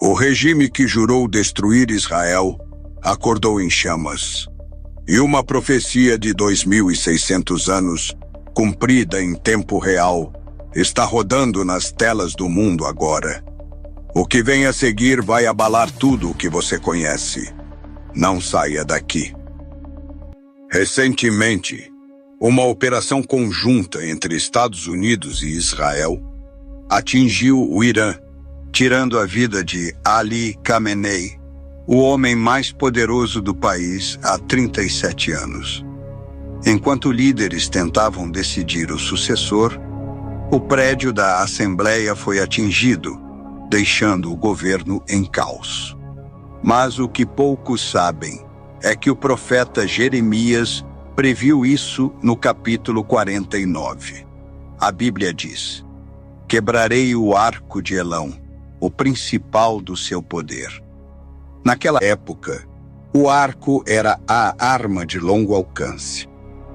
O regime que jurou destruir Israel acordou em chamas. E uma profecia de 2.600 anos, cumprida em tempo real, está rodando nas telas do mundo agora. O que vem a seguir vai abalar tudo o que você conhece. Não saia daqui. Recentemente, uma operação conjunta entre Estados Unidos e Israel atingiu o Irã, tirando a vida de Ali Khamenei, o homem mais poderoso do país há 37 anos. Enquanto líderes tentavam decidir o sucessor, o prédio da Assembleia foi atingido, deixando o governo em caos. Mas o que poucos sabem é que o profeta Jeremias previu isso no capítulo 49. A Bíblia diz: "Quebrarei o arco de Elão, o principal do seu poder." Naquela época, o arco era a arma de longo alcance.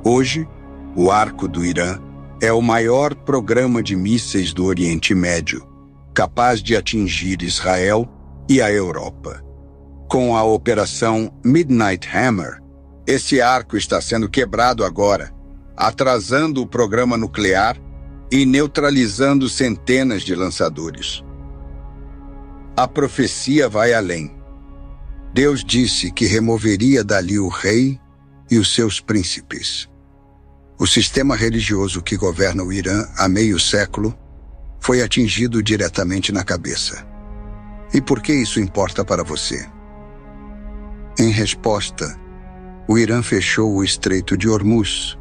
Hoje, o arco do Irã é o maior programa de mísseis do Oriente Médio, capaz de atingir Israel e a Europa. Com a operação Midnight Hammer, esse arco está sendo quebrado agora, atrasando o programa nuclear e neutralizando centenas de lançadores. A profecia vai além. Deus disse que removeria dali o rei e os seus príncipes. O sistema religioso que governa o Irã há meio século foi atingido diretamente na cabeça. E por que isso importa para você? Em resposta, o Irã fechou o Estreito de Hormuz,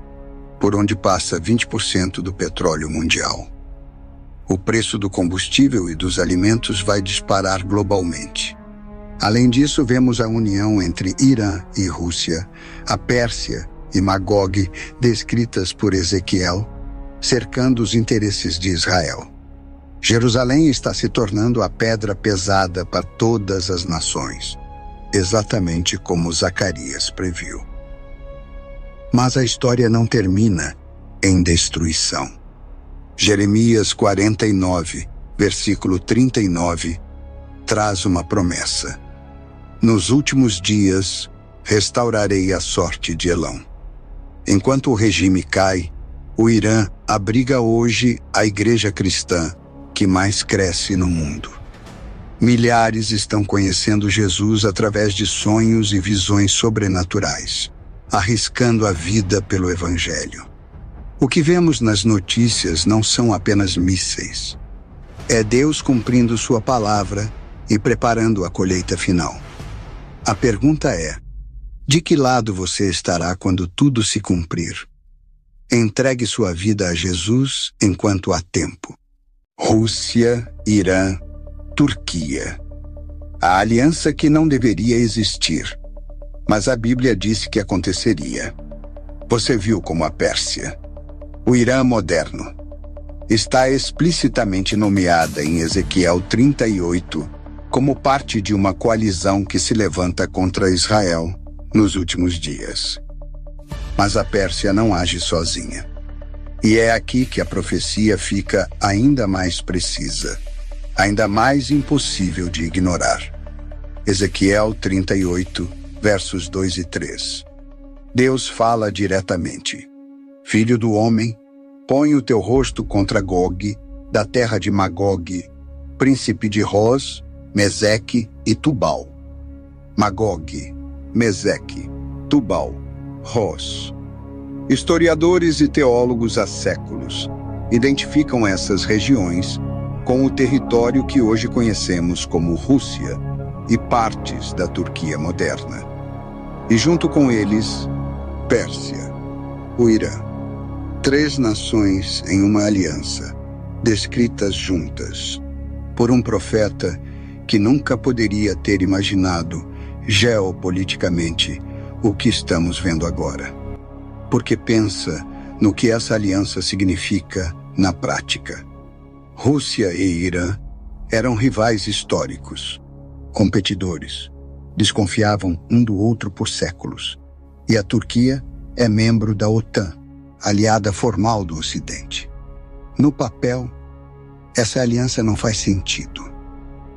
por onde passa 20% do petróleo mundial. O preço do combustível e dos alimentos vai disparar globalmente. Além disso, vemos a união entre Irã e Rússia, a Pérsia e Magog, descritas por Ezequiel, cercando os interesses de Israel. Jerusalém está se tornando a pedra pesada para todas as nações, exatamente como Zacarias previu. Mas a história não termina em destruição. Jeremias 49, versículo 39, traz uma promessa: "Nos últimos dias, restaurarei a sorte de Elão." Enquanto o regime cai, o Irã abriga hoje a igreja cristã que mais cresce no mundo. Milhares estão conhecendo Jesus através de sonhos e visões sobrenaturais, arriscando a vida pelo Evangelho. O que vemos nas notícias não são apenas mísseis. É Deus cumprindo sua palavra e preparando a colheita final. A pergunta é: de que lado você estará quando tudo se cumprir? Entregue sua vida a Jesus enquanto há tempo. Rússia, Irã, Turquia. A aliança que não deveria existir, mas a Bíblia disse que aconteceria. Você viu como a Pérsia, o Irã moderno, está explicitamente nomeada em Ezequiel 38 como parte de uma coalizão que se levanta contra Israel nos últimos dias. Mas a Pérsia não age sozinha. E é aqui que a profecia fica ainda mais precisa, ainda mais impossível de ignorar. Ezequiel 38, versos 2 e 3. Deus fala diretamente: "Filho do homem, põe o teu rosto contra Gog, da terra de Magog, príncipe de Roz, Meseque e Tubal." Magog, Meseque, Tubal, Roz. Historiadores e teólogos há séculos identificam essas regiões com o território que hoje conhecemos como Rússia e partes da Turquia moderna. E junto com eles, Pérsia, o Irã. 3 nações em uma aliança, descritas juntas, por um profeta que nunca poderia ter imaginado geopoliticamente o que estamos vendo agora. Porque pensa no que essa aliança significa na prática. Rússia e Irã eram rivais históricos, competidores, desconfiavam um do outro por séculos. E a Turquia é membro da OTAN, aliada formal do Ocidente. No papel, essa aliança não faz sentido.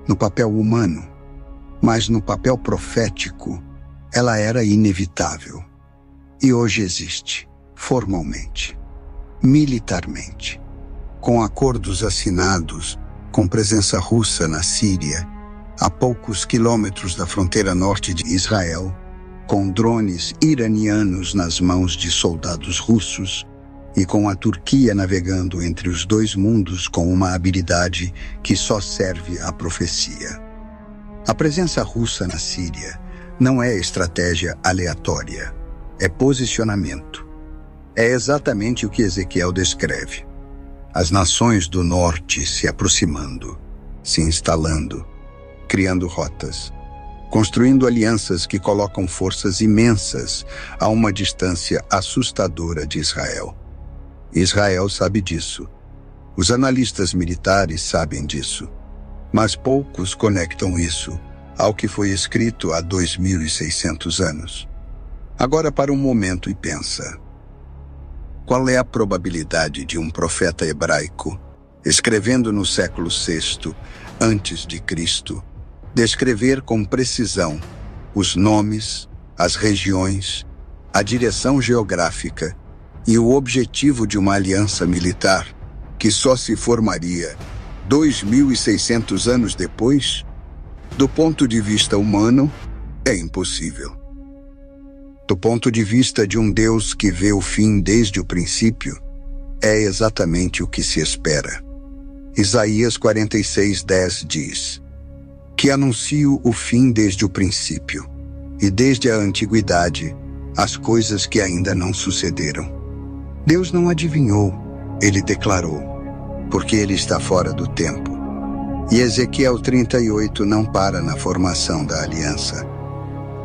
no papel humano, mas no papel profético, ela era inevitável. E hoje existe, formalmente, militarmente, com acordos assinados, com presença russa na Síria, a poucos quilômetros da fronteira norte de Israel, com drones iranianos nas mãos de soldados russos e com a Turquia navegando entre os dois mundos com uma habilidade que só serve à profecia. A presença russa na Síria não é estratégia aleatória, é posicionamento. É exatamente o que Ezequiel descreve. As nações do norte se aproximando, se instalando, criando rotas, construindo alianças que colocam forças imensas a uma distância assustadora de Israel. Israel sabe disso. Os analistas militares sabem disso. Mas poucos conectam isso ao que foi escrito há 2.600 anos. Agora para um momento e pensa. Qual é a probabilidade de um profeta hebraico, escrevendo no século VI antes de Cristo, descrever com precisão os nomes, as regiões, a direção geográfica e o objetivo de uma aliança militar que só se formaria 2.600 anos depois? Do ponto de vista humano, é impossível. Do ponto de vista de um Deus que vê o fim desde o princípio, é exatamente o que se espera. Isaías 46:10 diz: que anuncio o fim desde o princípio, e desde a antiguidade, as coisas que ainda não sucederam. Deus não adivinhou, ele declarou, porque ele está fora do tempo. E Ezequiel 38 não para na formação da aliança.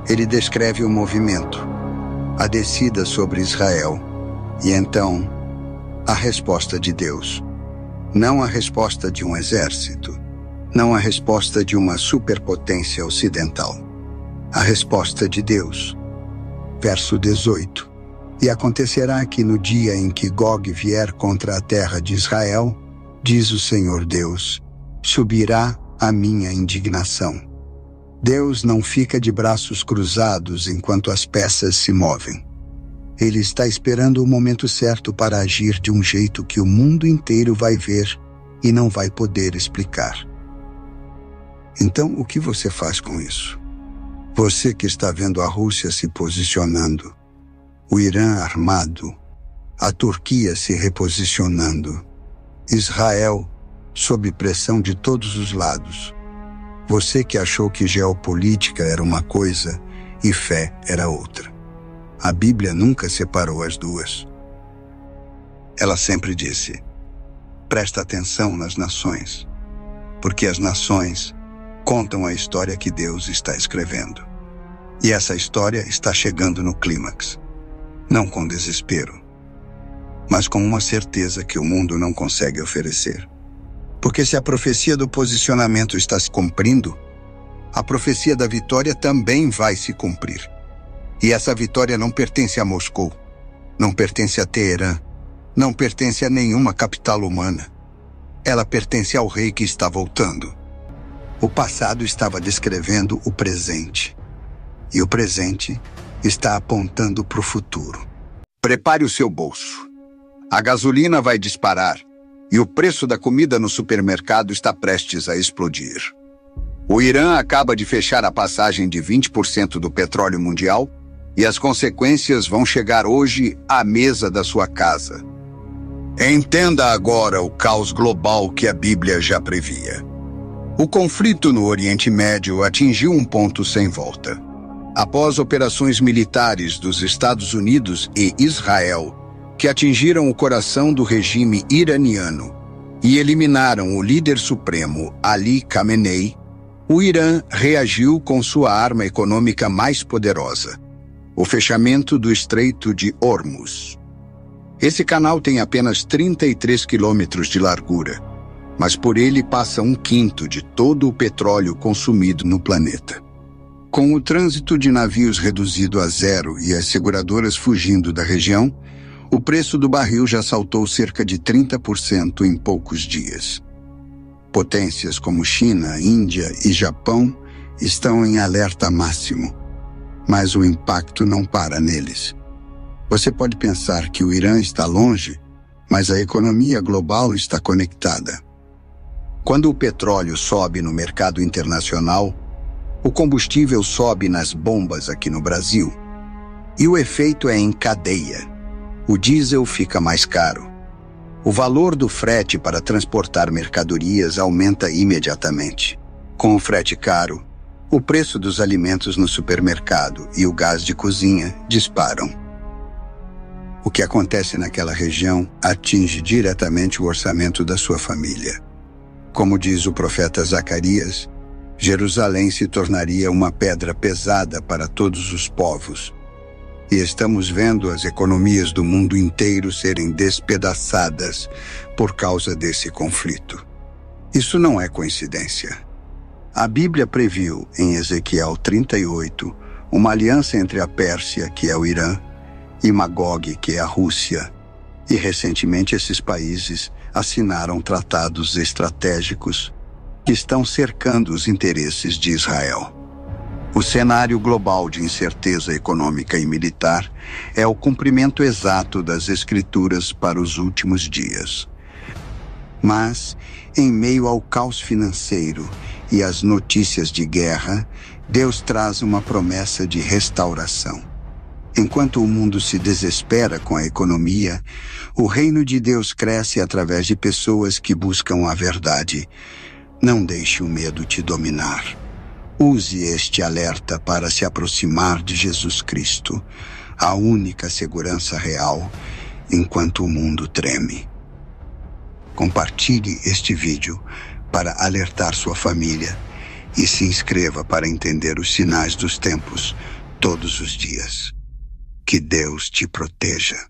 Ele descreve o movimento, a descida sobre Israel, e então, a resposta de Deus. Não a resposta de um exército, não a resposta de uma superpotência ocidental. A resposta de Deus. Verso 18. E acontecerá que no dia em que Gog vier contra a terra de Israel, diz o Senhor Deus, subirá a minha indignação. Deus não fica de braços cruzados enquanto as peças se movem. Ele está esperando o momento certo para agir de um jeito que o mundo inteiro vai ver e não vai poder explicar. Então, o que você faz com isso? Você que está vendo a Rússia se posicionando, o Irã armado, a Turquia se reposicionando, Israel sob pressão de todos os lados. Você que achou que geopolítica era uma coisa e fé era outra. A Bíblia nunca separou as duas. Ela sempre disse: presta atenção nas nações, porque as nações contam a história que Deus está escrevendo. E essa história está chegando no clímax. Não com desespero, mas com uma certeza que o mundo não consegue oferecer. Porque se a profecia do posicionamento está se cumprindo, a profecia da vitória também vai se cumprir. E essa vitória não pertence a Moscou, não pertence a Teherã, não pertence a nenhuma capital humana. Ela pertence ao rei que está voltando. O passado estava descrevendo o presente. E o presente está apontando para o futuro. Prepare o seu bolso. A gasolina vai disparar e o preço da comida no supermercado está prestes a explodir. O Irã acaba de fechar a passagem de 20% do petróleo mundial e as consequências vão chegar hoje à mesa da sua casa. Entenda agora o caos global que a Bíblia já previa. O conflito no Oriente Médio atingiu um ponto sem volta. Após operações militares dos Estados Unidos e Israel, que atingiram o coração do regime iraniano e eliminaram o líder supremo Ali Khamenei, o Irã reagiu com sua arma econômica mais poderosa, o fechamento do Estreito de Hormuz. Esse canal tem apenas 33 quilômetros de largura, mas por ele passa 1/5 de todo o petróleo consumido no planeta. Com o trânsito de navios reduzido a zero e as seguradoras fugindo da região, o preço do barril já saltou cerca de 30% em poucos dias. Potências como China, Índia e Japão estão em alerta máximo, mas o impacto não para neles. Você pode pensar que o Irã está longe, mas a economia global está conectada. Quando o petróleo sobe no mercado internacional, o combustível sobe nas bombas aqui no Brasil. E o efeito é em cadeia. O diesel fica mais caro. O valor do frete para transportar mercadorias aumenta imediatamente. Com o frete caro, o preço dos alimentos no supermercado e o gás de cozinha disparam. O que acontece naquela região atinge diretamente o orçamento da sua família. Como diz o profeta Zacarias, Jerusalém se tornaria uma pedra pesada para todos os povos. E estamos vendo as economias do mundo inteiro serem despedaçadas por causa desse conflito. Isso não é coincidência. A Bíblia previu, em Ezequiel 38, uma aliança entre a Pérsia, que é o Irã, e Magog, que é a Rússia. E recentemente esses países assinaram tratados estratégicos que estão cercando os interesses de Israel. O cenário global de incerteza econômica e militar é o cumprimento exato das Escrituras para os últimos dias. Mas, em meio ao caos financeiro e às notícias de guerra, Deus traz uma promessa de restauração. Enquanto o mundo se desespera com a economia, o reino de Deus cresce através de pessoas que buscam a verdade. Não deixe o medo te dominar. Use este alerta para se aproximar de Jesus Cristo, a única segurança real, enquanto o mundo treme. Compartilhe este vídeo para alertar sua família e se inscreva para entender os sinais dos tempos todos os dias. Que Deus te proteja.